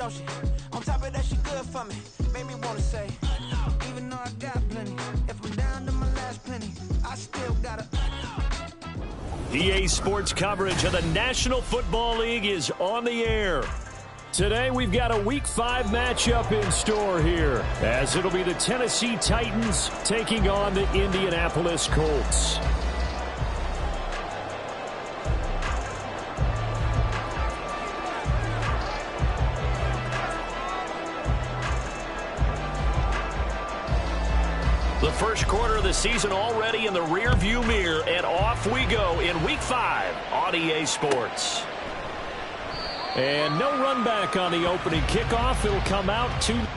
don't she? On top of that, she good for me. Made me wanna say, even though I got plenty, if I'm down to my last penny, I still gotta. EA Sports coverage of the National Football League is on the air. Today we've got a Week 5 matchup in store here, as it'll be the Tennessee Titans taking on the Indianapolis Colts. The first quarter of the season already in the rear-view mirror, and off we go in Week 5 on EA Sports. And no run back on the opening kickoff. It'll come out to...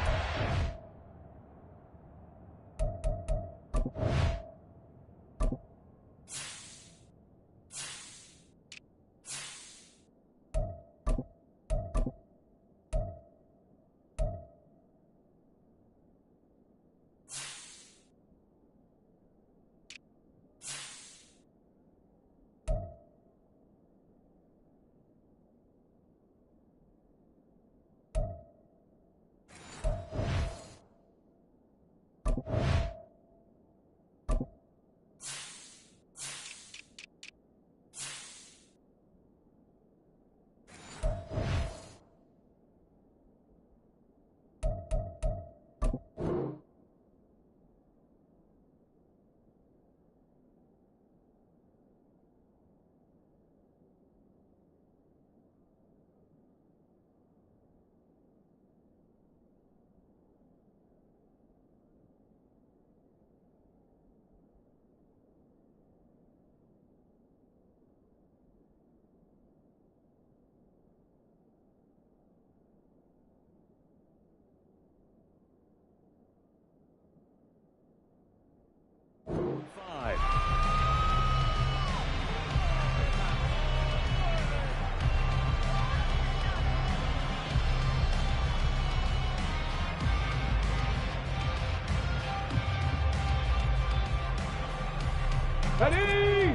Ready!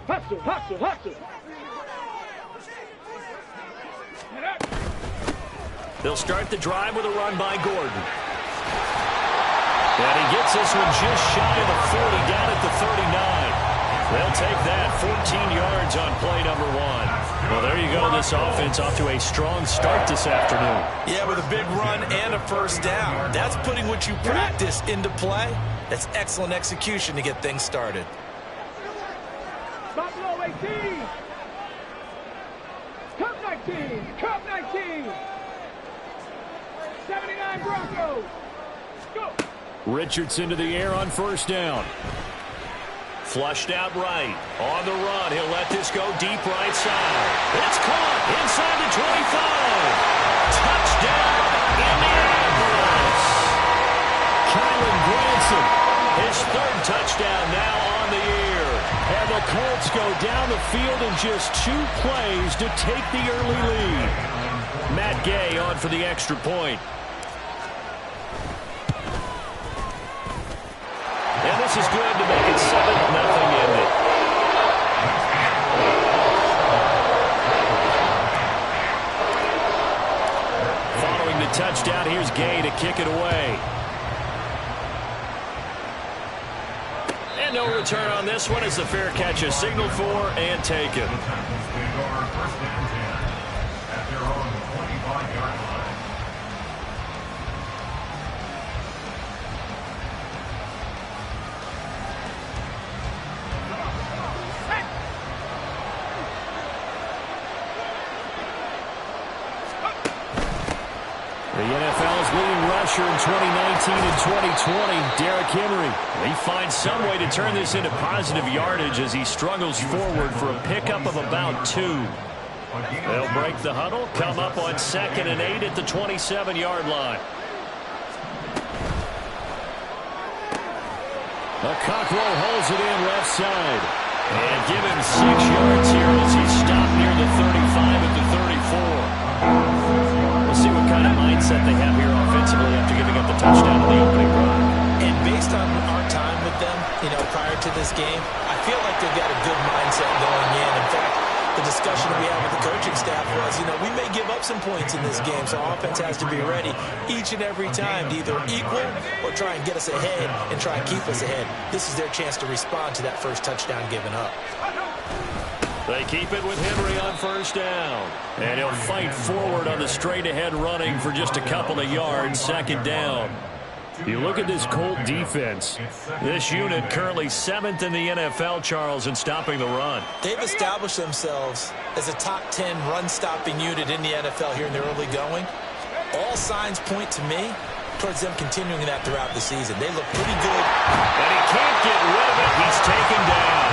Hustle, hustle, hustle! They'll start the drive with a run by Gordon. And he gets this one just shy of the 40, down at the 39. They'll take that 14 yards on play number 1. Well, there you go. This offense off to a strong start this afternoon. Yeah, with a big run and a first down. That's putting what you practice into play. That's excellent execution to get things started. Buffalo 18! Cup 19! Cup 19! 79 Broncos! Go! Richardson to the air on first down. Flushed out right. On the run. He'll let this go deep right side. It's caught inside the 25. Touchdown, Indianapolis. Kylen Granson, his third touchdown now on the year. And the Colts go down the field in just 2 plays to take the early lead. Matt Gay on for the extra point. And this is good to make it 7-0 in it. Following the touchdown, here's Gay to kick it away. And no return on this one as the fair catch is signaled for and taken. At their own 25-yard line. The NFL's leading rusher in 2019 and 2020, Derrick Henry. He finds some way to turn this into positive yardage as he struggles forward for a pickup of about 2. They'll break the huddle, come up on 2nd and 8 at the 27-yard line. The Cockrell holds it in left side. And give him 6 yards here as he stopped near the 35 at the 34. We'll see what kind of mindset they have here offensively after giving up the touchdown in the opening drive. And based on our time with them, prior to this game, I feel like they've got a good mindset going in. In fact, the discussion we had with the coaching staff was, we may give up some points in this game, so offense has to be ready each and every time to either equal or try and get us ahead and try and keep us ahead. This is their chance to respond to that first touchdown given up. They keep it with Henry on first down. And he'll fight forward on the straight-ahead running for just a couple of yards, second down. You look at this Colt defense. This unit currently 7th in the NFL, Charles, in stopping the run. They've established themselves as a top 10 run-stopping unit in the NFL here in the early going. All signs point to me towards them continuing that throughout the season. They look pretty good. And he can't get rid of it. He's taken down.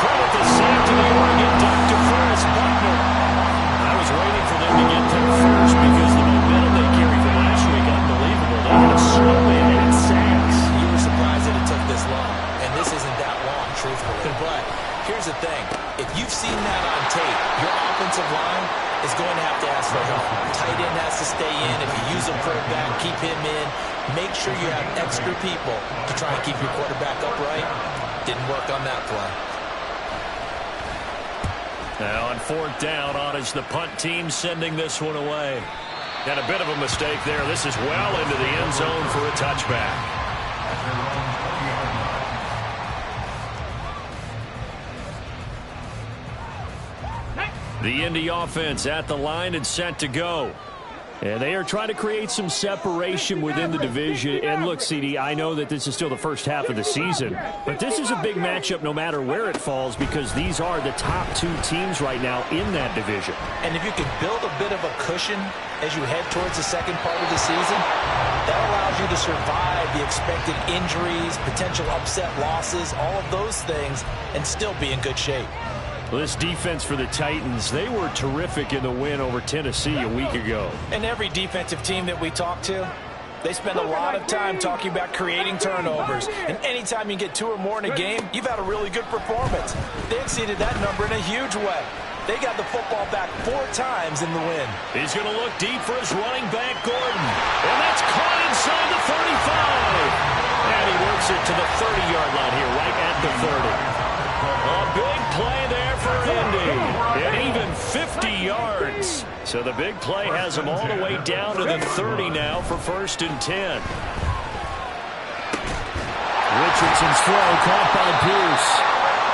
Credit the sack to the Oregon Dr. Forrest Buckner. I was waiting for them to get there first because the momentum they carried from last week, unbelievable. They had a slow in and sacks. You were surprised that it took this long, and this isn't that long, truthfully. But here's the thing. If you've seen that on tape, your offensive line is going to have to ask for help. Tight end has to stay in. If you use a quarterback, keep him in. Make sure you have extra people to try and keep your quarterback upright. Didn't work on that play. Now on fourth down, on is the punt team sending this one away. And a bit of a mistake there. This is well into the end zone for a touchback. The Indy offense at the line and set to go. And they are trying to create some separation within the division. And look, CD, I know that this is still the first half of the season, but this is a big matchup no matter where it falls because these are the top two teams right now in that division. And if you can build a bit of a cushion as you head towards the second part of the season, that allows you to survive the expected injuries, potential upset losses, all of those things, and still be in good shape. Well, this defense for the Titans, they were terrific in the win over Tennessee a week ago. And every defensive team that we talk to, they spend a lot of time talking about creating turnovers. And anytime you get 2 or more in a game, you've had a really good performance. They exceeded that number in a huge way. They got the football back 4 times in the win. He's going to look deep for his running back, Gordon. And that's caught inside the 35. And he works it to the 30-yard line here, right at the 30. A big play there for Indy. And even 50 yards. So the big play has him all the way down to the 30 now for 1st and 10. Richardson's throw caught by Pierce.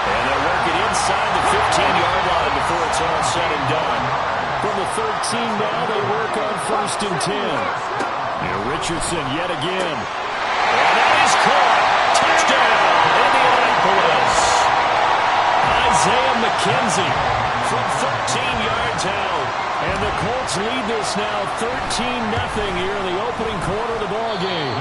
And they'll work it inside the 15-yard line before it's all said and done. From the 13 now, they work on 1st and 10. And Richardson yet again. And that is caught. Touchdown, Indianapolis. Isaiah McKenzie from 13 yards out. And the Colts lead this now 13-0 here in the opening quarter of the ball game.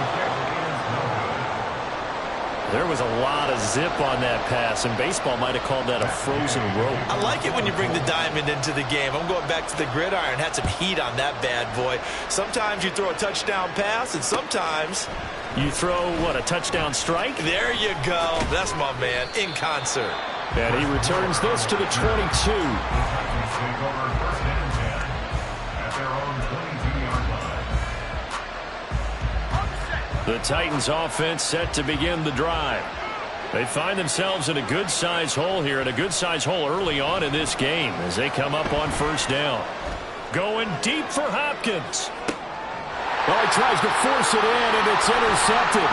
There was a lot of zip on that pass, and baseball might have called that a frozen rope. I like it when you bring the diamond into the game. I'm going back to the gridiron. Had some heat on that bad boy. Sometimes you throw a touchdown pass, and sometimes you throw, what, a touchdown strike? There you go. That's my man, in concert. And he returns this to the 22. The Titans offense set to begin the drive. They find themselves in a good-sized hole here, and a good-sized hole early on in this game as they come up on 1st down. Going deep for Hopkins. Well, he tries to force it in, and it's intercepted.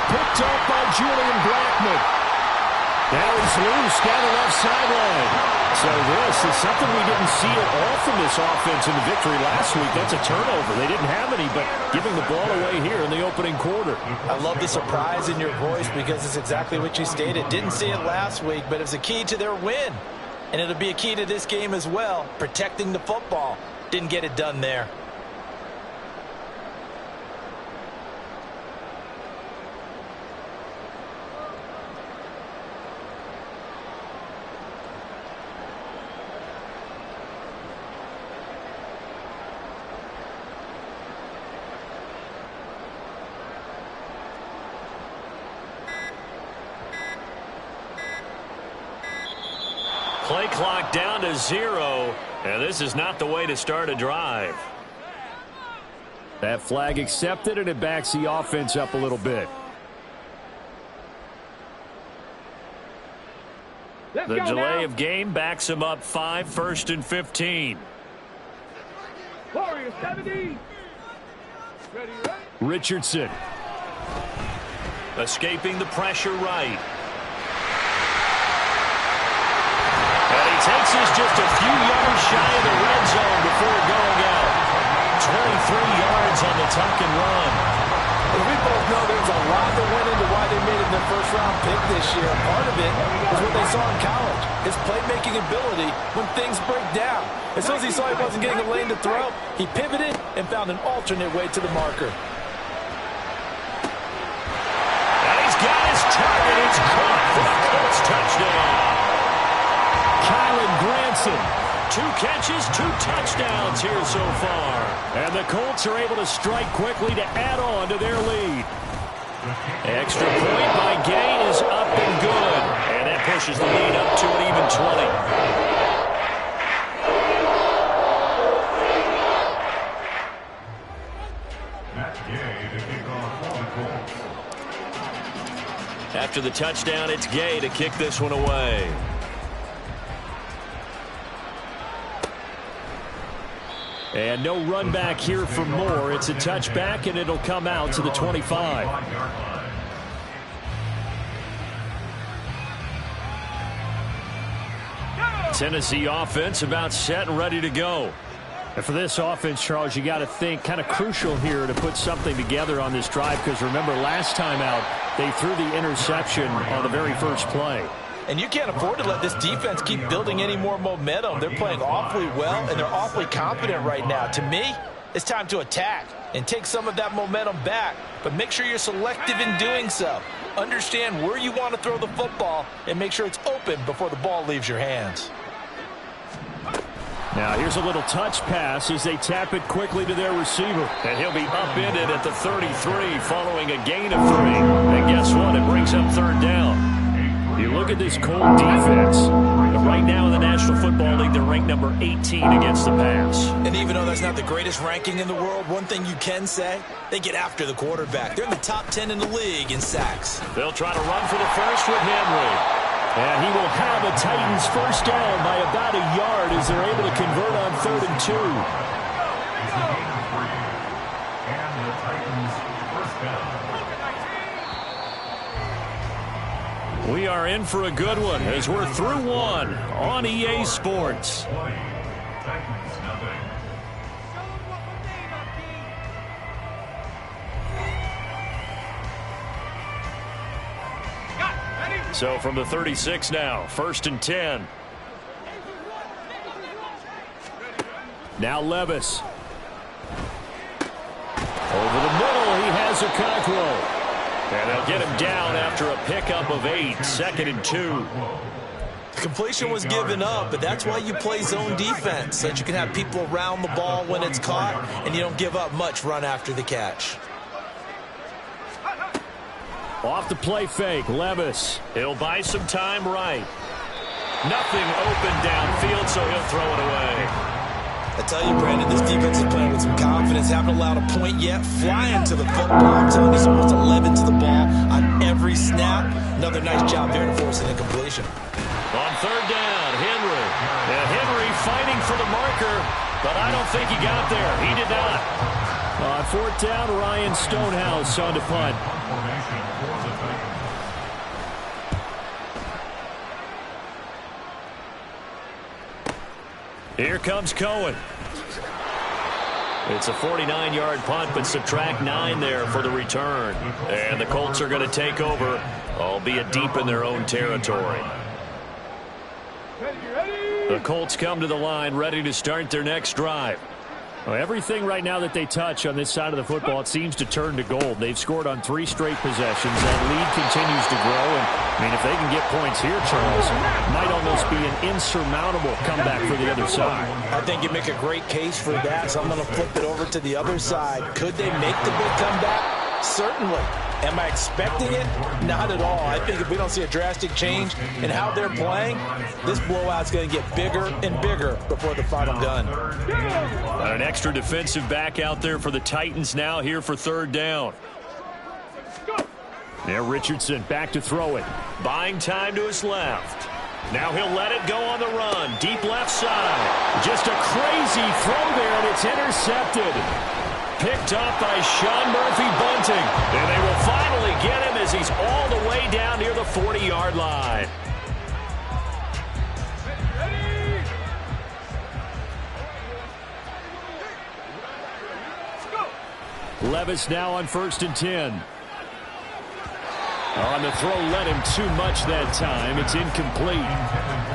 Picked up by Julian Blackmon. Now he's loose down the left sideline. So this is something we didn't see at all from this offense in the victory last week. That's a turnover. They didn't have any, but giving the ball away here in the opening quarter. I love the surprise in your voice because it's exactly what you stated. Didn't see it last week, but it was a key to their win. And it'll be a key to this game as well, protecting the football. Didn't get it done there. Play clock down to 0, and this is not the way to start a drive. That flag accepted, and it backs the offense up a little bit. Let's The go delay now. of game backs him up 5, 1st and 15. Warriors 70. Ready. Richardson. Escaping the pressure right. And he takes us just a few yards shy of the red zone before going out. 23 yards on the tuck and run. As we both know, there's a lot that went into why they made it their first-round pick this year. Part of it was what they saw in college, his playmaking ability when things break down. As soon as he saw he wasn't getting a lane to throw, he pivoted and found an alternate way to the marker. And he's got his target. It's caught for the Colts touchdown. Kylan Granson. 2 catches, 2 touchdowns here so far. And the Colts are able to strike quickly to add on to their lead. Extra point by Gain is up and good. And that pushes the lead up to an even 20. Matt Gay to kick off for the Colts. After the touchdown, it's Gay to kick this one away. And no run back here for Moore. It's a touchback, and it'll come out to the 25. Tennessee offense about set and ready to go. And for this offense, Charles, you got to think kind of crucial here to put something together on this drive, because remember last time out they threw the interception on the very first play. And you can't afford to let this defense keep building any more momentum. They're playing awfully well, and they're awfully confident right now. To me, it's time to attack and take some of that momentum back. But make sure you're selective in doing so. Understand where you want to throw the football and make sure it's open before the ball leaves your hands. Now here's a little touch pass as they tap it quickly to their receiver. And he'll be upended at the 33 following a gain of 3. And guess what? It brings up 3rd down. You look at this Colt defense. Right now in the National Football League, they're ranked number 18 against the pass. And even though that's not the greatest ranking in the world, one thing you can say, they get after the quarterback. They're in the top 10 in the league in sacks. They'll try to run for the first with Henry. And he will have the Titans first down by about a yard as they're able to convert on 3rd and 2. It's a gain of 3. And the Titans first down. We are in for a good one as we're through one on EA Sports. 20. Titans nothing. So from the 36 now, 1st and 10. Now Levis. Over the middle, he has a Cockrell. And they'll get him down after a pickup of 8, 2nd and 2. The completion was given up, but that's why you play zone defense, so that you can have people around the ball when it's caught, and you don't give up much run after the catch. Off the play fake, Levis. He'll buy some time right. Nothing open downfield, so he'll throw it away. I tell you, Brandon, this defense is playing with some confidence. Haven't allowed a point yet. Flying to the football. I'm telling you, almost 11 to the ball on every snap. Another nice job there to force an incompletion. On 3rd down, Henry. And Henry fighting for the marker, but I don't think he got there. He did not. On 4th down, Ryan Stonehouse on to punt. Formation for the Titans. Here comes Cohen. It's a 49-yard punt, but subtract 9 there for the return. And the Colts are going to take over, albeit deep in their own territory. The Colts come to the line ready to start their next drive. Well, everything right now that they touch on this side of the football, it seems to turn to gold. They've scored on 3 straight possessions. That lead continues to grow. And, I mean, if they can get points here, Charles, it might almost be an insurmountable comeback for the other side. I think you make a great case for that, so I'm going to flip it over to the other side. Could they make the big comeback? Certainly. Am I expecting it? Not at all. I think if we don't see a drastic change in how they're playing, this blowout's going to get bigger and bigger before the final gun. An extra defensive back out there for the Titans now here for 3rd down. There, Richardson back to throw it. Buying time to his left. Now he'll let it go on the run. Deep left side. Just a crazy throw there, and it's intercepted. Picked up by Sean Murphy-Bunting. And they will finally get him as he's all the way down near the 40-yard line. Levis now on 1st and 10. On the throw, led him too much that time. It's incomplete.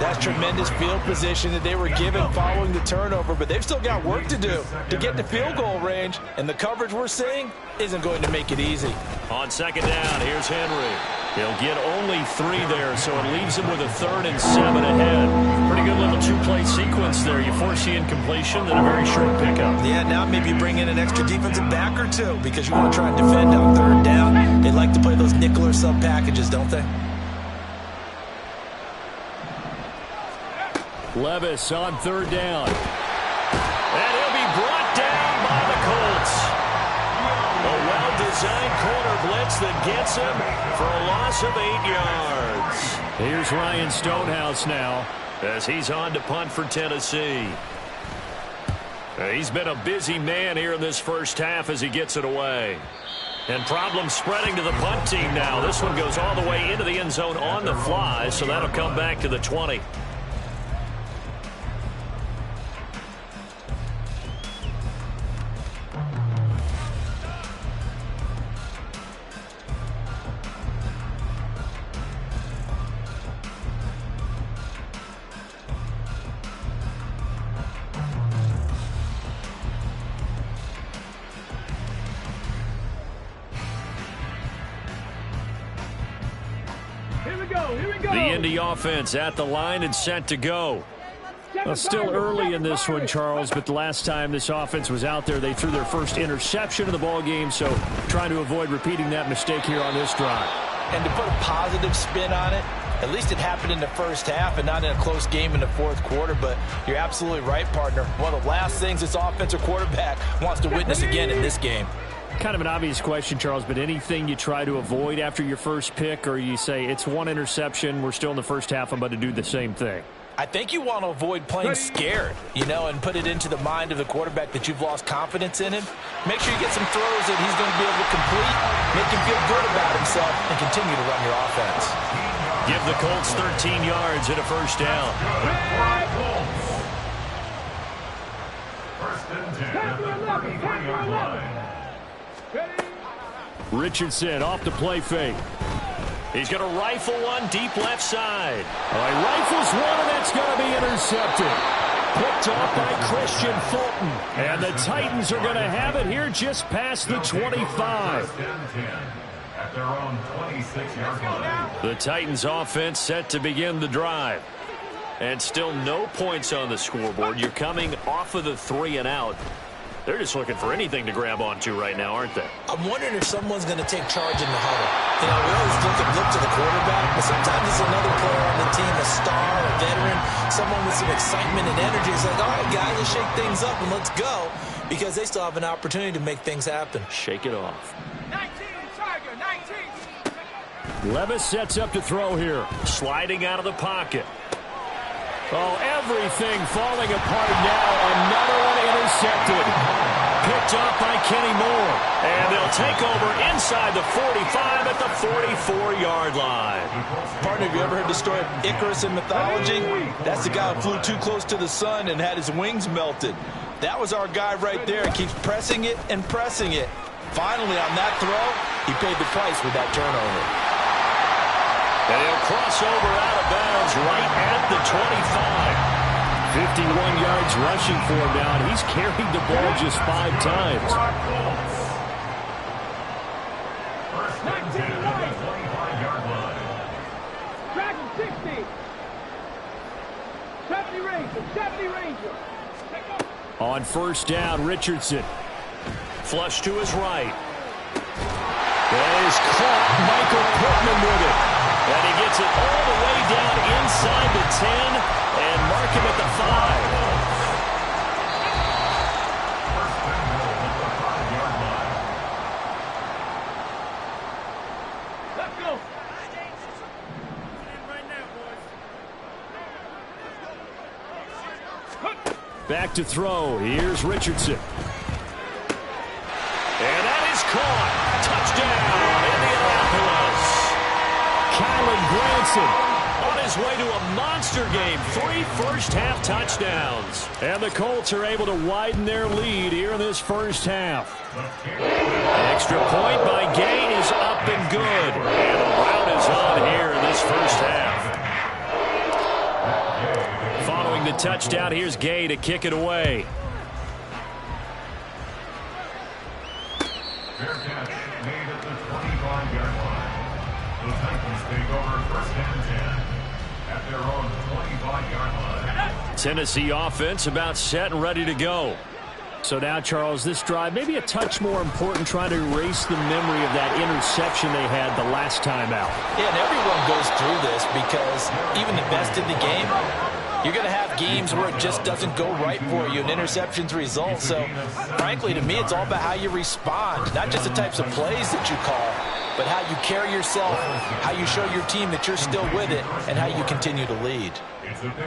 That's tremendous field position that they were given following the turnover, but they've still got work to do to get to field goal range, and the coverage we're seeing isn't going to make it easy. On 2nd down, here's Henry. He'll get only 3 there, so it leaves him with a 3rd and 7 ahead. Pretty good little 2-play sequence there. You force the incompletion, then a very short pickup. Yeah, now maybe bring in an extra defensive back or 2 because you want to try and defend on 3rd down. They like to play those nickel or sub packages, don't they? Levis on 3rd down. And he'll be brought down by the Colts. A well-designed corner blitz that gets him for a loss of 8 yards. Here's Ryan Stonehouse now as he's on to punt for Tennessee. He's been a busy man here in this first half as he gets it away. And problems spreading to the punt team now. This one goes all the way into the end zone on the fly, so that'll come back to the 20. The Indy offense at the line and set to go. Well, still early in this one, Charles, but the last time this offense was out there, they threw their first interception of the ball game, so trying to avoid repeating that mistake here on this drive. And to put a positive spin on it, at least it happened in the first half and not in a close game in the 4th quarter, but you're absolutely right, partner. One of the last things this offensive quarterback wants to witness again in this game. Kind of an obvious question, Charles, but anything you try to avoid after your first pick, or you say it's 1 interception, we're still in the first half, I'm about to do the same thing? I think you want to avoid playing scared, and put it into the mind of the quarterback that you've lost confidence in him. Make sure you get some throws that he's going to be able to complete, make him feel good about himself, and continue to run your offense. Give the Colts 13 yards at a first down. First and 10 at the 33-yard line. Richardson off the play fake. He's going to rifle one deep left side. He rifles one, and that's going to be intercepted. Picked off by Christian Fulton. And the Titans are going to have it here just past the 25. First and 10 at their own 26-yard line. The Titans offense set to begin the drive. And still no points on the scoreboard. You're coming off of the 3 and out. They're just looking for anything to grab onto right now, aren't they? I'm wondering if someone's going to take charge in the huddle. We always look to the quarterback, but sometimes it's another player on the team, a star, a veteran, someone with some excitement and energy. It's like, all right, guys, let's shake things up and let's go, because they still have an opportunity to make things happen. Shake it off. 19, Tiger, 19. Levis sets up to throw here. Sliding out of the pocket. Oh, everything falling apart now. Another one intercepted. Picked up by Kenny Moore. And they'll take over inside the 45 at the 44-yard line. Partner, have you ever heard the story of Icarus in mythology? That's the guy who flew too close to the sun and had his wings melted. That was our guy right there. He keeps pressing it and pressing it. Finally, on that throw, he paid the price with that turnover. And he'll cross over out of bounds right at the 25. 51 yards rushing for him now, and he's carried the ball just 5 times. First and 10 at the 25-yard line. Track 60. 70 Ranger, 70 Ranger. On first down, Richardson. Flush to his right. That is caught. Michael Pittman with it. And he gets it all the way down inside the 10 and mark him at the 5. Let's go. Back to throw. Here's Richardson. And that is caught. Touchdown, Indianapolis. Kylen Granson on his way to a monster game. 3 first-half touchdowns. And the Colts are able to widen their lead here in this first half. An extra point by Gay is up and good. And the rout is on here in this first half. Following the touchdown, here's Gay to kick it away. Fair catch made at the 25-yard line. The Titans take over first and 10 at their own 25-yard line. Tennessee offense about set and ready to go. So now, Charles, this drive maybe a touch more important, trying to erase the memory of that interception they had the last time out. Yeah, and everyone goes through this because even the best in the game, you're going to have games where it just doesn't go right for you, and interceptions result. So, frankly, to me, it's all about how you respond, not just the types of plays that you call, but how you carry yourself, how you show your team that you're still with it, and how you continue to lead.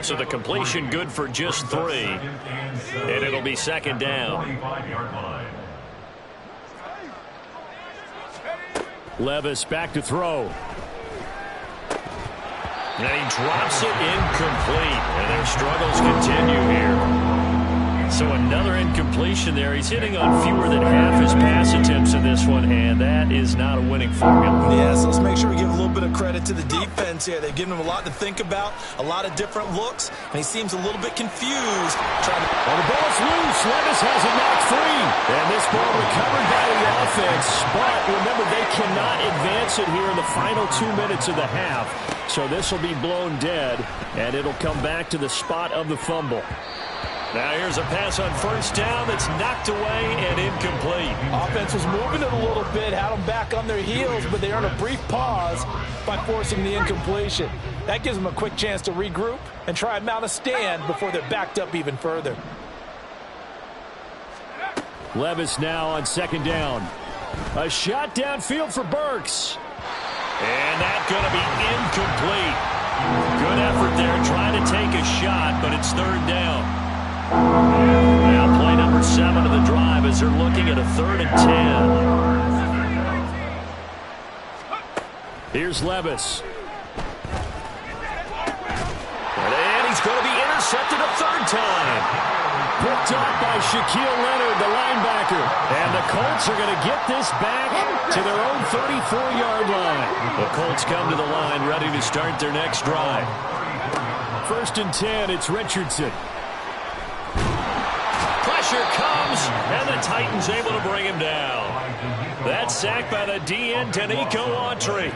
So the completion good for just 3, and it'll be second down. Levis back to throw. And he drops it incomplete. And their struggles continue here. So another incompletion there. He's hitting on fewer than half his pass attempts in this one, and that is not a winning formula. Yeah, so let's make sure we give a little bit of credit to the defense here. They've given him a lot to think about, a lot of different looks, and he seems a little bit confused. Well, the ball's loose. Levis has it knocked free. And this ball recovered by the offense. But remember, they cannot advance it here in the final 2 minutes of the half. So this will be blown dead, and it'll come back to the spot of the fumble. Now here's a pass on first down that's knocked away and incomplete. Offense was moving it a little bit, had them back on their heels, but they earned a brief pause by forcing the incompletion. That gives them a quick chance to regroup and try and mount a stand before they're backed up even further. Levis now on second down. A shot downfield for Burks. And that's going to be incomplete. Good effort there trying to take a shot, but it's third down. Now play number 7 of the drive as they're looking at a 3rd and 10. Here's Levis. And he's going to be intercepted a 3rd time. Picked up by Shaquille Leonard, the linebacker. And the Colts are going to get this back to their own 34-yard line. The Colts come to the line ready to start their next drive. 1st and 10, it's Richardson. Pressure comes, and the Titans able to bring him down. That's sacked by the DN, Danico Autry.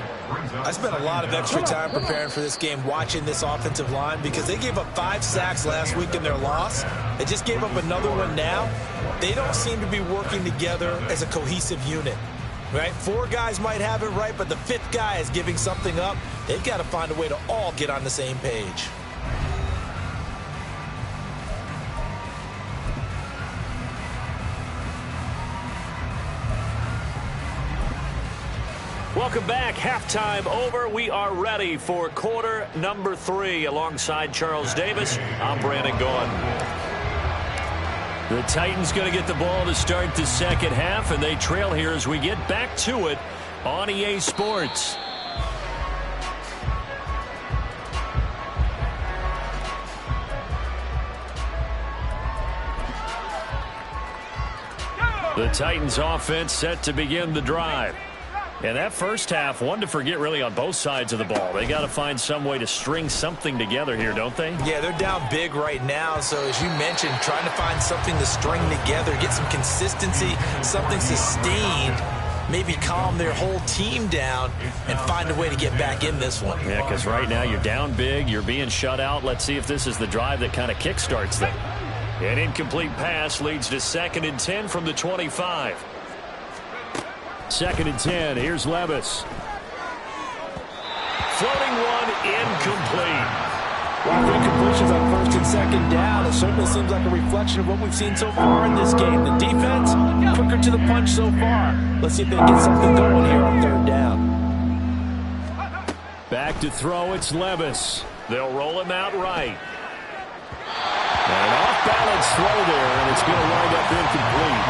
I spent a lot of extra time preparing for this game, watching this offensive line, because they gave up 5 sacks last week in their loss. They just gave up another one now. They don't seem to be working together as a cohesive unit. Right? 4 guys might have it right, but the 5th guy is giving something up. They've got to find a way to all get on the same page. Welcome back. Halftime over. We are ready for quarter number 3. Alongside Charles Davis, I'm Brandon Gaughan. The Titans going to get the ball to start the second half, and they trail here as we get back to it on EA Sports. The Titans offense set to begin the drive. And that first half, one to forget really on both sides of the ball. They got to find some way to string something together here, don't they? Yeah, they're down big right now. So as you mentioned, trying to find something to string together, get some consistency, something sustained, maybe calm their whole team down and find a way to get back in this one. Yeah, because right now you're down big, you're being shut out. Let's see if this is the drive that kind of kickstarts them. An incomplete pass leads to 2nd and 10 from the 25. 2nd and 10. Here's Levis. Floating one, incomplete. While the incompletions on 1st and 2nd down, it certainly seems like a reflection of what we've seen so far in this game. The defense, quicker to the punch so far. Let's see if they can get something going here on 3rd down. Back to throw, it's Levis. They'll roll him out right. And off off-balance throw there, and it's going to wind up incomplete.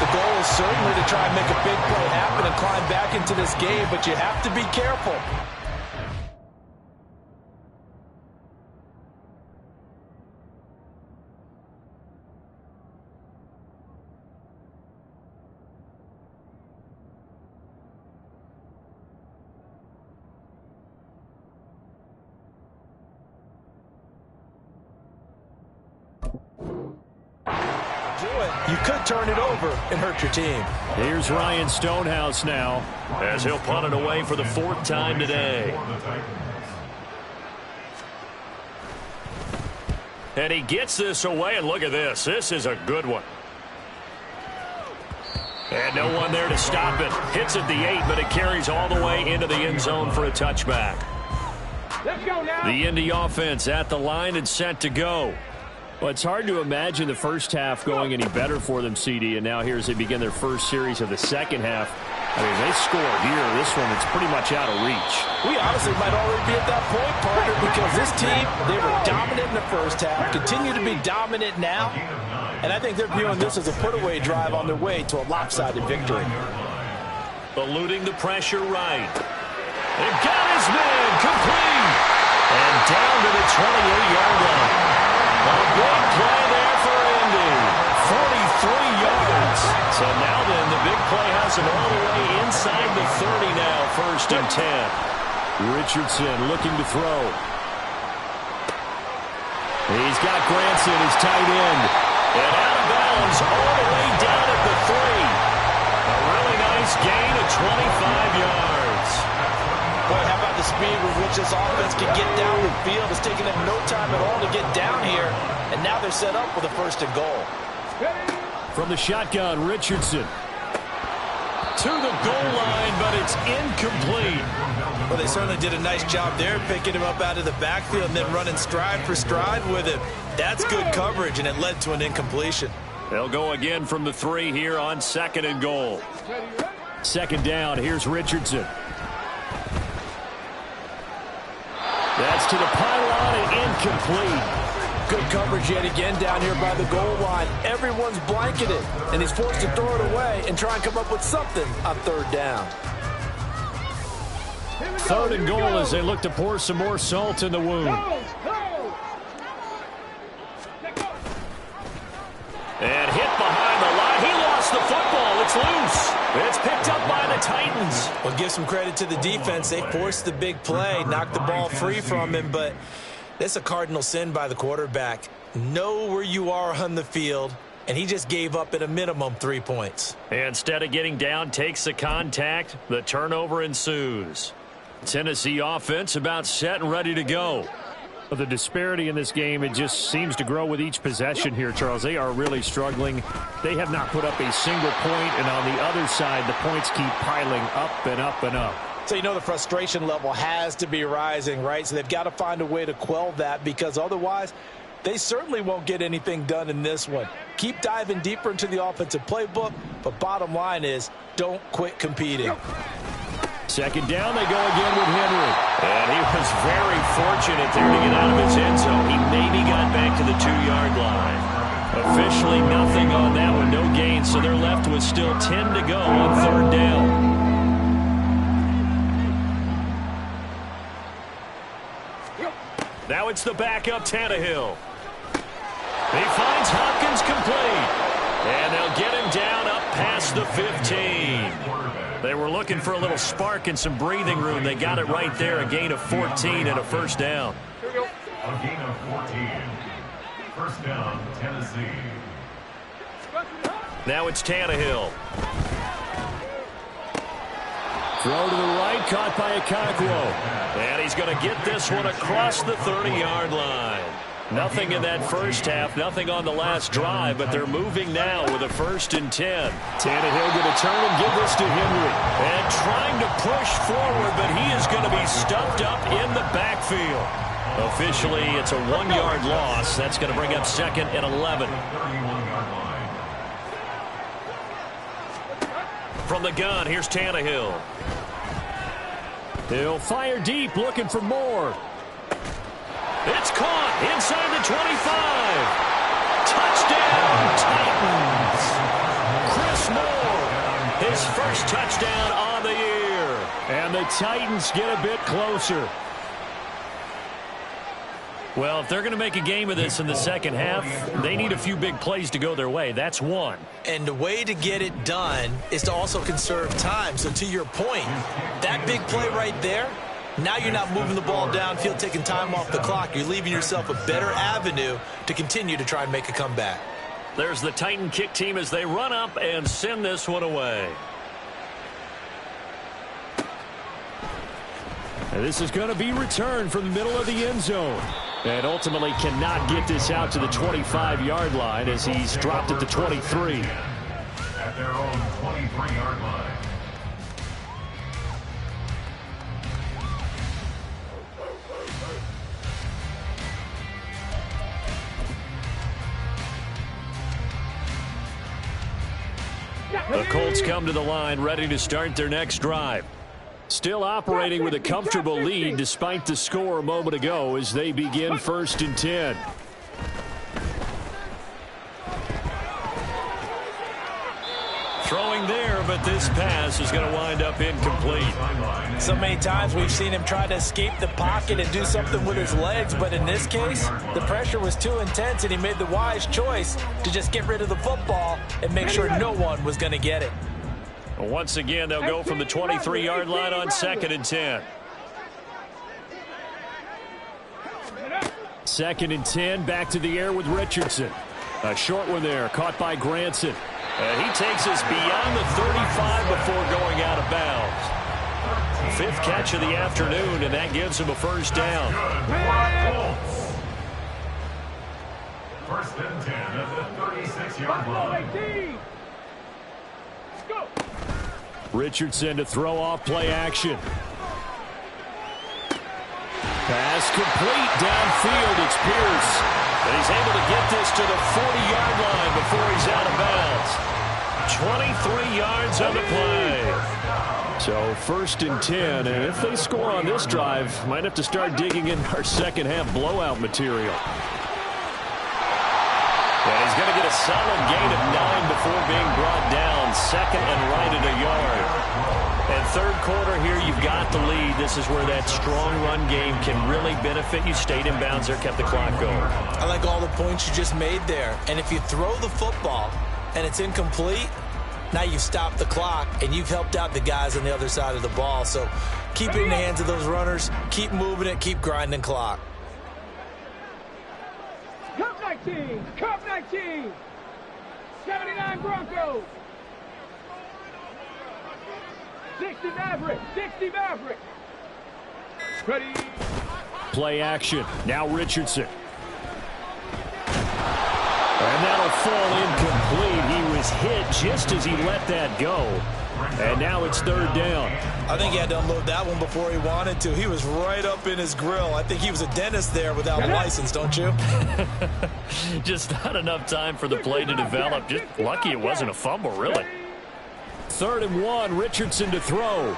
The goal is certainly to try and make a big play happen and climb back into this game, but you have to be careful. You could turn it over and hurt your team. Here's Ryan Stonehouse now, as he'll punt it away for the 4th time today. And he gets this away, and look at this. This is a good one. And no one there to stop it. Hits at the 8, but it carries all the way into the end zone for a touchback. Let's go now. The Indy offense at the line and set to go. Well, it's hard to imagine the first half going any better for them, CD, and now here as they begin their first series of the second half. I mean, they score here. This one, it's pretty much out of reach. We honestly might already be at that point, partner, because this team, they were dominant in the first half, continue to be dominant now, and I think they're viewing this as a put-away drive on their way to a lopsided victory. Eluding the pressure right. And got his man complete. And down to the 28-yard line. A big play there for Indy. 43 yards. So now then, the big play has him all the way inside the 30 now, 1st and 10. Richardson looking to throw. He's got Granson, his tight end. And out of bounds all the way down at the 3. A really nice gain of 25 yards. Boy, how about the speed with which this offense can get down the field? It's taking them no time at all to get down here, and now they're set up with a 1st and goal. From the shotgun, Richardson. To the goal line, but it's incomplete. Well, they certainly did a nice job there, picking him up out of the backfield and then running stride for stride with him. That's good coverage, and it led to an incompletion. They'll go again from the 3 here on 2nd and goal. 2nd down, here's Richardson. That's to the pylon and incomplete. Good coverage yet again down here by the goal line. Everyone's blanketed, and he's forced to throw it away and try and come up with something on 3rd down. 3rd and goal as they look to pour some more salt in the wound. And hit behind the line. He lost the football. It's loose. It's picked up by the Titans. Well, give some credit to the defense. They forced the big play, knocked the ball free from him, but that's a cardinal sin by the quarterback. Know where you are on the field, and he just gave up at a minimum 3 points. Instead of getting down, takes the contact. The turnover ensues. Tennessee offense about set and ready to go. The disparity in this game, it just seems to grow with each possession here, Charles. They are really struggling. They have not put up a single point, and on the other side, the points keep piling up and up and up. So you know the frustration level has to be rising, right? So they've got to find a way to quell that, because otherwise they certainly won't get anything done in this one. Keep diving deeper into the offensive playbook, but bottom line is don't quit competing. 2nd down, they go again with Henry. And he was very fortunate there to get out of his end zone. He maybe got back to the 2-yard line. Officially nothing on that one, no gain, so they're left with still 10 to go on 3rd down. Now it's the backup Tannehill. He finds Hopkins complete. And they'll get him down up past the 15. They were looking for a little spark and some breathing room. They got it right there, a gain of 14 and a 1st down. A gain of 14. 1st down, Tennessee. Now it's Tannehill. Throw to the right, caught by Okonkwo. And he's going to get this one across the 30-yard line. Nothing in that first half, nothing on the last drive, but they're moving now with a 1st and 10. Tannehill going to turn and give this to Henry. And trying to push forward, but he is going to be stuffed up in the backfield. Officially, it's a 1-yard loss. That's going to bring up 2nd and 11. From the gun, here's Tannehill. He'll fire deep, looking for more. It's caught inside the 25. first touchdown on the year. And the Titans get a bit closer. Well, if they're going to make a game of this in the second half, they need a few big plays to go their way. That's one. And the way to get it done is to also conserve time. So to your point, that big play right there, now you're not moving the ball downfield, taking time off the clock. You're leaving yourself a better avenue to continue to try and make a comeback. There's the Titan kick team as they run up and send this one away. And this is going to be returned from the middle of the end zone. And ultimately cannot get this out to the 25-yard line as he's dropped at the 23. At their own 23-yard line. The Colts come to the line ready to start their next drive. Still operating with a comfortable lead despite the score a moment ago as they begin 1st and 10. Throwing there, but this pass is going to wind up incomplete. So many times we've seen him try to escape the pocket and do something with his legs, but in this case, the pressure was too intense and he made the wise choice to just get rid of the football and make sure no one was going to get it. Once again, they'll go from the 23-yard line on 2nd and 10. 2nd and 10, back to the air with Richardson. A short one there, caught by Granson. He takes us beyond the 35 before going out of bounds. 5th catch of the afternoon, and that gives him a first down. 1st and 10 at the 36-yard line. Richardson to throw off play action. Pass complete downfield. It's Pierce. And he's able to get this to the 40-yard line before he's out of bounds. 23 yards on the play. So 1st and 10, and if they score on this drive, might have to start digging in our second half blowout material. And he's going to get a solid gain of 9 before being brought down. 2nd and right at a yard. And 3rd quarter here, you've got the lead. This is where that strong run game can really benefit you. Stayed in bounds there, kept the clock going. I like all the points you just made there. And if you throw the football and it's incomplete, now you've stopped the clock and you've helped out the guys on the other side of the ball. So keep it in the hands of those runners. Keep moving it. Keep grinding clock. Cup 19, Cup 19, 79 Broncos, 60 Maverick, 60 Maverick. Ready. Play action. Now Richardson. And that'll fall incomplete. He was hit just as he let that go. And now it's 3rd down. I think he had to unload that one before he wanted to. He was right up in his grill. I think he was a dentist there without a license, don't you? Just not enough time for the play to develop. Just lucky it wasn't a fumble, really. 3rd and 1, Richardson to throw.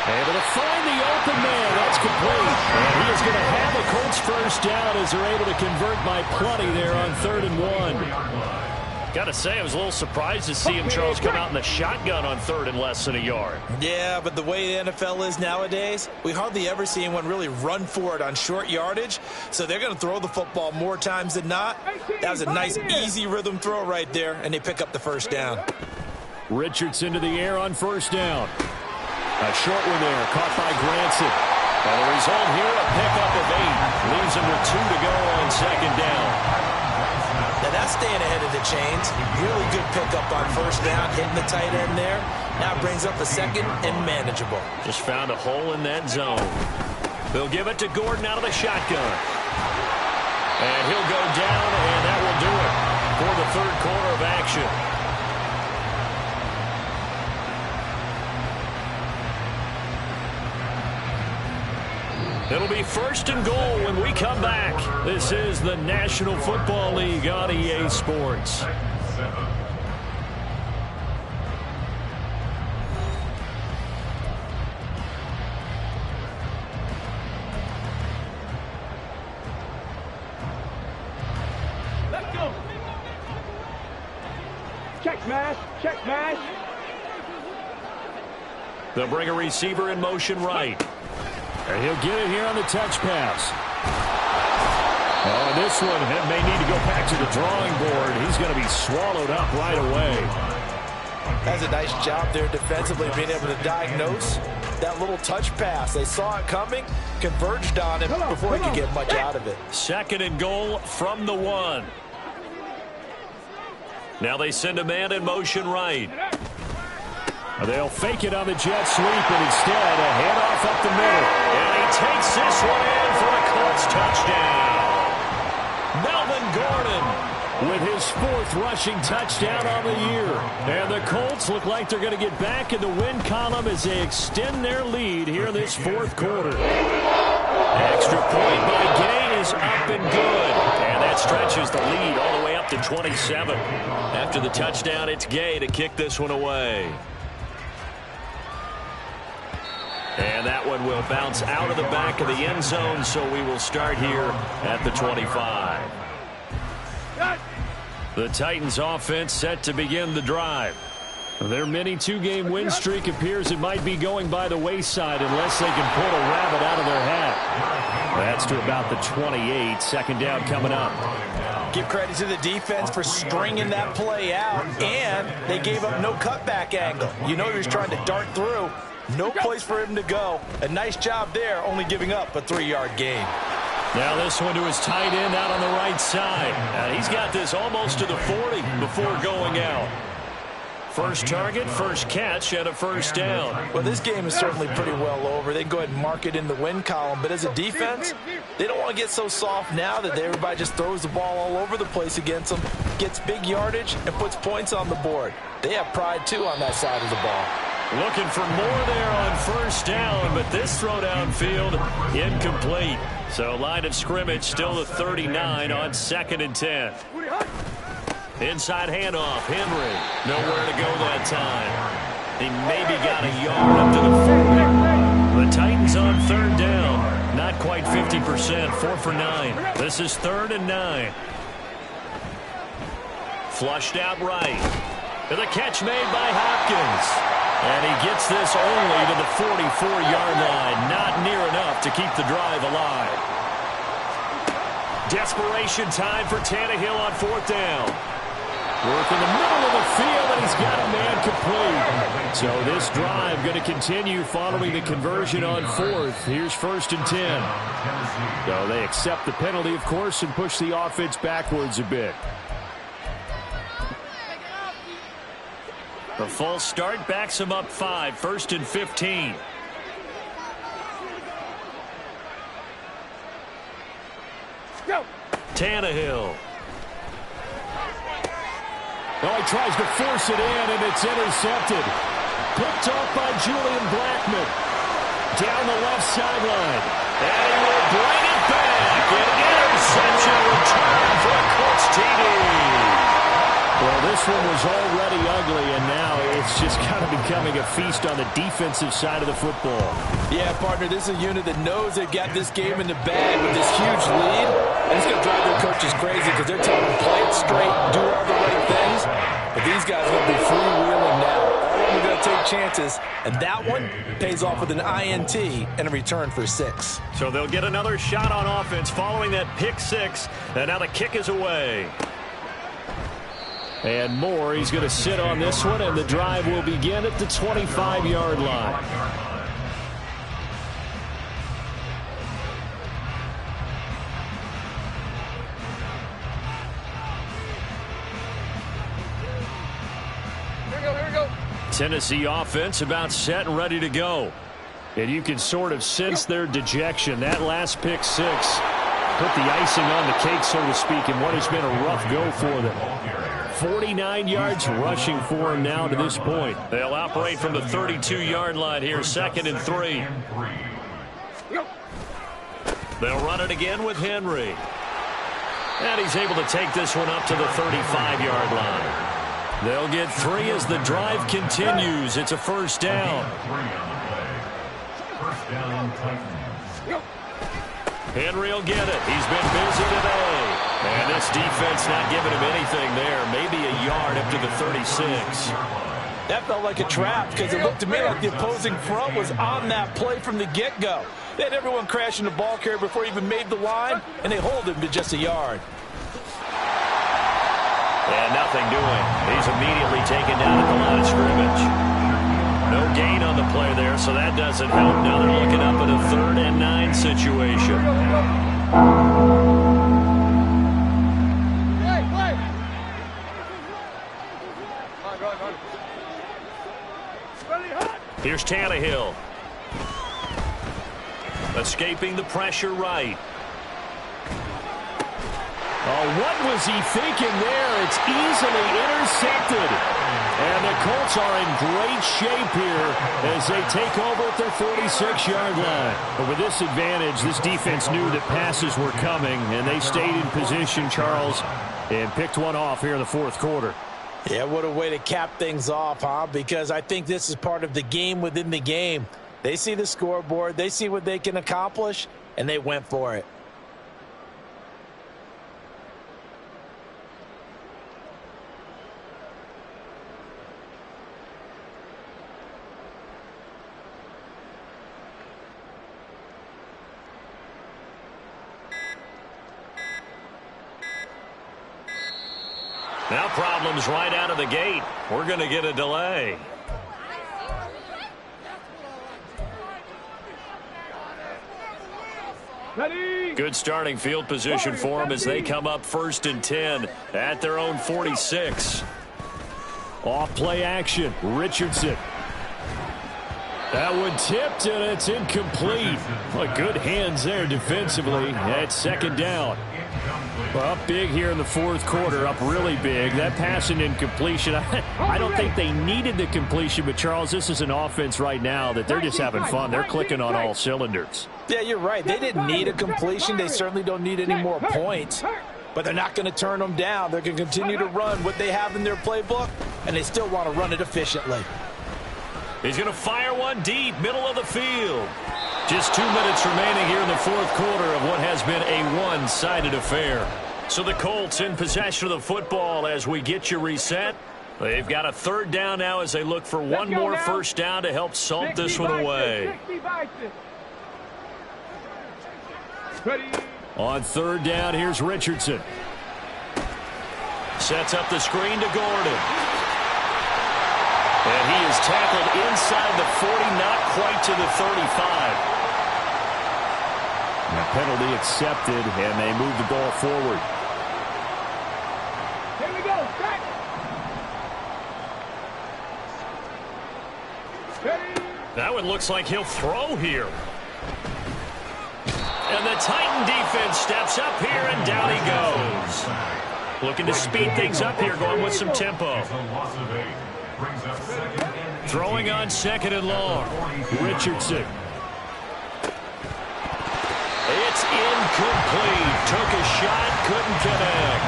Able to find the open man. That's complete. And he is going to have a Colts first down as they're able to convert by plenty there on 3rd and 1. Got to say, I was a little surprised to see him, Charles, come out in the shotgun on 3rd and less than a yard. Yeah, but the way the NFL is nowadays, we hardly ever see anyone really run for it on short yardage. So they're going to throw the football more times than not. That was a nice, easy rhythm throw right there, and they pick up the first down. Richardson to the air on 1st down. A short one there, caught by Granson. And the result here, a pickup of 8. Leaves him with 2 to go on 2nd down. Now that's staying ahead of the chains. Really good pickup on 1st down, hitting the tight end there. Now brings up a 2nd and manageable. Just found a hole in that zone. They'll give it to Gordon out of the shotgun. And he'll go down, and that will do it for the 3rd quarter of action. It'll be 1st and goal when we come back. This is the National Football League on EA Sports. Let's go. Check. Check mash. Check mash. They'll bring a receiver in motion right. And he'll get it here on the touch pass. Oh, this one may need to go back to the drawing board. He's going to be swallowed up right away. That's a nice job there defensively, being able to diagnose that little touch pass. They saw it coming, converged on him before he could get much out of it. 2nd and goal from the 1. Now they send a man in motion right. They'll fake it on the jet sweep, and instead a handoff up the middle. And he takes this one in for a Colts touchdown. Melvin Gordon with his 4th rushing touchdown on the year. And the Colts look like they're going to get back in the win column as they extend their lead here in this 4th quarter. Extra point by Gay is up and good. And that stretches the lead all the way up to 27. After the touchdown, it's Gay to kick this one away. And that one will bounce out of the back of the end zone, so we will start here at the 25. The Titans offense set to begin the drive. Their mini 2-game win streak appears it might be going by the wayside unless they can pull a rabbit out of their hat. That's to about the 28. 2nd down coming up. Give credit to the defense for stringing that play out, and they gave up no cutback angle. You know he was trying to dart through. No place for him to go. A nice job there, only giving up a 3-yard gain. Now this one to his tight end out on the right side. He's got this almost to the 40 before going out. First target, first catch, and a 1st down. Well, this game is certainly pretty well over. They can go ahead and mark it in the win column. But as a defense, they don't want to get so soft now that everybody just throws the ball all over the place against them, gets big yardage, and puts points on the board. They have pride, too, on that side of the ball. Looking for more there on 1st down, but this throw downfield incomplete. So line of scrimmage still the 39 on 2nd and 10. Inside handoff, Henry. Nowhere to go that time. He maybe got a yard up to the 40. The Titans on 3rd down. Not quite 50%, 4 for 9. This is 3rd and 9. Flushed out right. And the catch made by Hopkins. And he gets this only to the 44-yard line. Not near enough to keep the drive alive. Desperation time for Tannehill on 4th down. Work in the middle of the field, and he's got a man complete. So this drive going to continue following the conversion on 4th. Here's 1st and 10. So they accept the penalty, of course, and push the offense backwards a bit. The false start backs him up 5. 1st and 15. Go. Tannehill. Well, he tries to force it in, and it's intercepted. Picked off by Julian Blackmon. Down the left sideline. And he will bring it back. An interception return for a Colts TD. Well, this one was already ugly, and now it's just kind of becoming a feast on the defensive side of the football. Yeah, partner, this is a unit that knows they've got this game in the bag with this huge lead. And it's going to drive their coaches crazy because they're telling them play it straight, do all the right things. But these guys are going to be freewheeling now. All of them are going to take chances. And that one pays off with an INT and a return for 6. So they'll get another shot on offense following that pick 6. And now the kick is away. And Moore, he's going to sit on this one, and the drive will begin at the 25-yard line. Here we go. Tennessee offense about set and ready to go. And you can sort of sense their dejection. That last pick 6 put the icing on the cake, so to speak, in what has been a rough go for them. 49 yards rushing for him now to this point. They'll operate from the 32-yard line here, 2nd and 3. They'll run it again with Henry. And he's able to take this one up to the 35-yard line. They'll get 3 as the drive continues. It's a 1st down. Henry will get it. He's been busy today. And this defense not giving him anything there. Maybe a yard up to the 36. That felt like a trap because it looked to me like the opposing front was on that play from the get-go. They had everyone crashing the ball carrier before he even made the line, and they hold him to just a yard. And nothing doing. He's immediately taken down at the line of scrimmage. No gain on the play there, so that doesn't help. Now they're looking up at a 3rd and 9 situation. Here's Tannehill. Escaping the pressure right. Oh, what was he thinking there? It's easily intercepted. And the Colts are in great shape here as they take over at their 46-yard line. But with this advantage, this defense knew that passes were coming, and they stayed in position, Charles, and picked one off here in the 4th quarter. Yeah, what a way to cap things off, huh? Because I think this is part of the game within the game. They see the scoreboard, they see what they can accomplish, and they went for it. Now problems right out of the gate. We're going to get a delay. Good starting field position for them as they come up 1st and 10 at their own 46. Off play action. Richardson. That one tipped, and it's incomplete. Well, good hands there defensively at 2nd down. Well, up big here in the 4th quarter, up really big. That passing incompletion, I don't think they needed the completion, but, Charles, this is an offense right now that they're just having fun. They're clicking on all cylinders. Yeah, you're right. They didn't need a completion. They certainly don't need any more points. But they're not going to turn them down. They're going to continue to run what they have in their playbook, and they still want to run it efficiently. He's going to fire one deep, middle of the field. Just 2 minutes remaining here in the 4th quarter of what has been a one-sided affair. So the Colts in possession of the football as we get you reset. They've got a 3rd down now as they look for one more first down to help salt this one away. On 3rd down, here's Richardson. Sets up the screen to Gordon. And he is tackled inside the 40, not quite to the 35. The penalty accepted, and they move the ball forward. Here we go. That one looks like he'll throw here. And the Titan defense steps up here, and down he goes. Looking to speed things up here, going with some tempo. Throwing on 2nd and long. Richardson. It's incomplete. Took a shot, couldn't connect.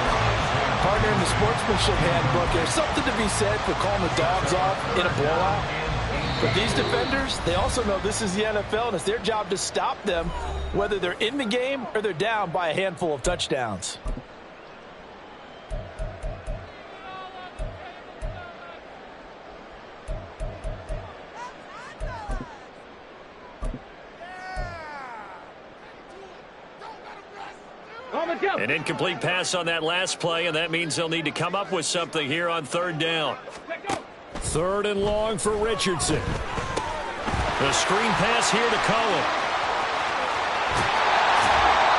Partner, in the sportsmanship handbook, there's something to be said for calling the dogs off in a blowout. But these defenders, they also know this is the NFL, and it's their job to stop them, whether they're in the game or they're down by a handful of touchdowns. An incomplete pass on that last play, and that means they'll need to come up with something here on 3rd down. 3rd and long for Richardson. The screen pass here to Cohen.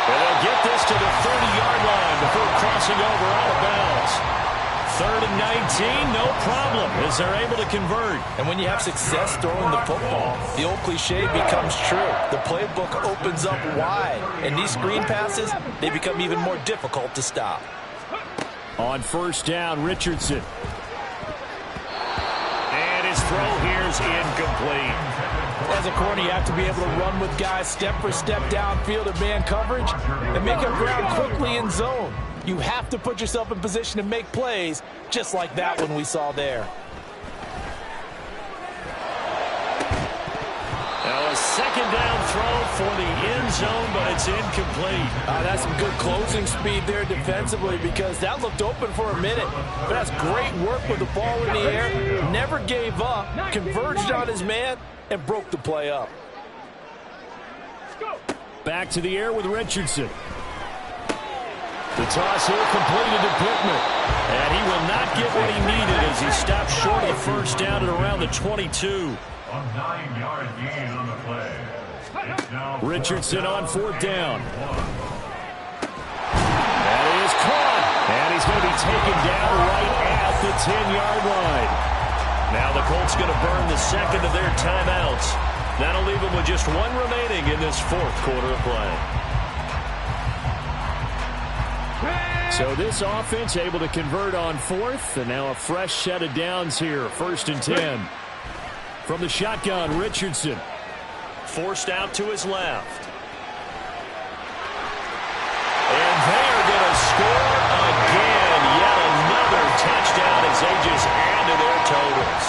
And they'll get this to the 30-yard line before crossing over out of bounds. 3rd and 19, no problem, as they're able to convert. And when you have success throwing the football, the old cliche becomes true. The playbook opens up wide, and these screen passes, they become even more difficult to stop. On 1st down, Richardson. And his throw here is incomplete. As a corner, you have to be able to run with guys step for step downfield in man coverage and make up ground quickly in zone. You have to put yourself in position to make plays, just like that one we saw there. Now a second down throw for the end zone, but it's incomplete. That's some good closing speed there defensively because that looked open for a minute. But that's great work with the ball in the air. Never gave up, converged on his man, and broke the play up. Back to the air with Richardson. The toss here completed to Pittman. And he will not get what he needed as he stopped short of the first down at around the 22. A 9-yard gain on the play. Richardson on fourth down. That is caught. And he's going to be taken down right at the 10-yard line. Now the Colts going to burn the second of their timeouts. That'll leave them with just one remaining in this fourth quarter of play. So this offense able to convert on fourth, and now a fresh set of downs here, 1st and 10. From the shotgun, Richardson. Forced out to his left. And they are going to score again. Yet another touchdown as they just add to their totals.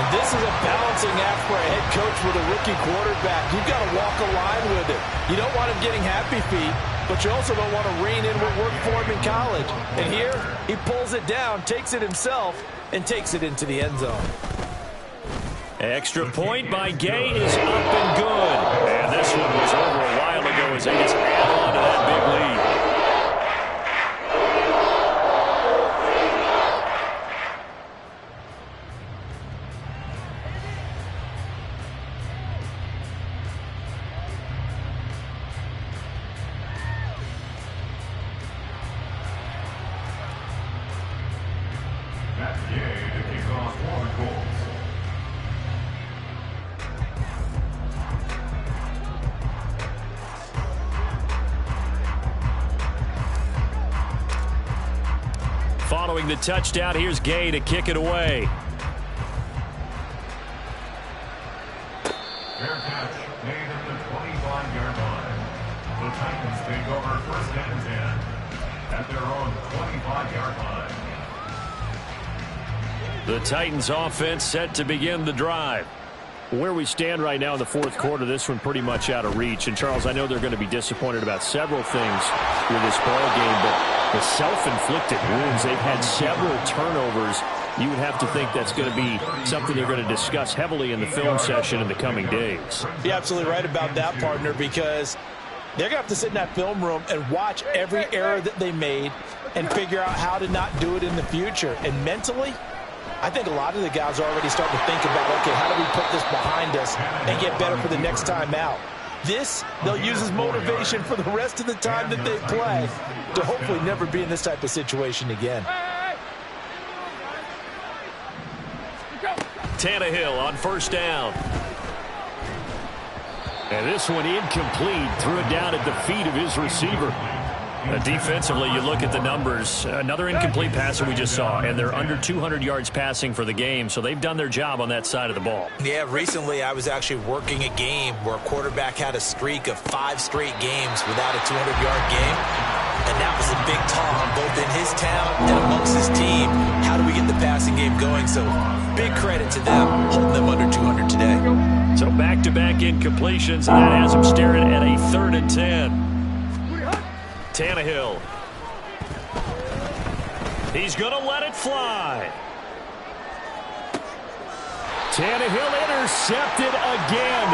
And this is a balancing act for a head coach with a rookie quarterback. You've got to walk a line with it. You don't want him getting happy feet, but you also don't want to rein in what worked for him in college. And here, he pulls it down, takes it himself, and takes it into the end zone. Extra point by Gay is up and good. And this one was over a while ago as they just add on to that big lead. Following the touchdown, here's Gay to kick it away. Fair catch made at the 25-yard line. The Titans take over 1st and 10 at their own 25-yard line. The Titans offense set to begin the drive. Where we stand right now in the fourth quarter, this one pretty much out of reach. And, Charles, I know they're going to be disappointed about several things with this ball game, but the self-inflicted wounds, they've had several turnovers. You would have to think that's going to be something they're going to discuss heavily in the film session in the coming days. You're absolutely right about that, partner, because they're going to have to sit in that film room and watch every error that they made and figure out how to not do it in the future. And mentally, I think a lot of the guys are already starting to think about, okay, how do we put this behind us and get better for the next time out? This, they'll use as motivation for the rest of the time that they play to hopefully never be in this type of situation again. Tannehill on first down. And this one incomplete. Threw it down at the feet of his receiver. Defensively, you look at the numbers. Another incomplete passer we just saw, and they're under 200 yards passing for the game, so they've done their job on that side of the ball. Yeah, recently I was actually working a game where a quarterback had a streak of 5 straight games without a 200-yard game, and that was a big talk both in his town and amongst his team. How do we get the passing game going? So big credit to them, holding them under 200 today. So back-to-back incompletions, and that has them staring at a 3rd and 10. Tannehill. He's going to let it fly. Tannehill intercepted again.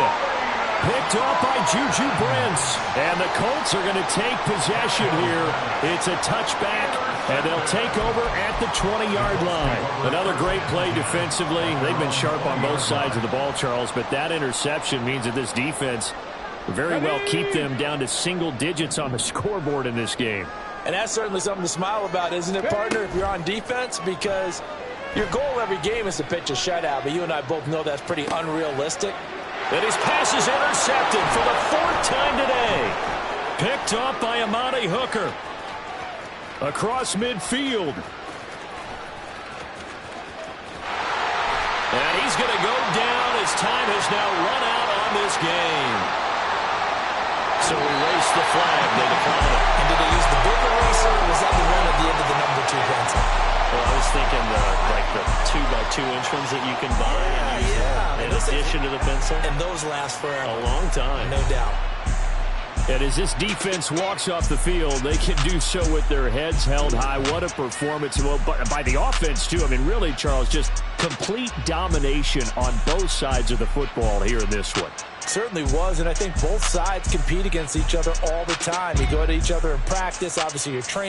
Picked off by Juju Brents. And the Colts are going to take possession here. It's a touchback, and they'll take over at the 20-yard line. Another great play defensively. They've been sharp on both sides of the ball, Charles, but that interception means that this defense very well keep them down to single digits on the scoreboard in this game. And that's certainly something to smile about, isn't it, partner, if you're on defense? Because your goal every game is to pitch a shutout, but you and I both know that's pretty unrealistic. And his pass is intercepted for the 4th time today. Picked off by Amani Hooker. Across midfield. And he's going to go down as time has now run out on this game. So we race the flag. They decline it. And did they use the big eraser, or was that the one at the end of the number 2 pencil? Well, I was thinking like the 2x2 2-inch ones that you can buy in addition to the pencil. And those last forever. A long time. No doubt. And as this defense walks off the field, they can do so with their heads held high. What a performance. Well, by the offense, too. I mean, really, Charles, just complete domination on both sides of the football here in this one. Certainly was, and I think both sides compete against each other all the time. You go to each other in practice. Obviously, you're training.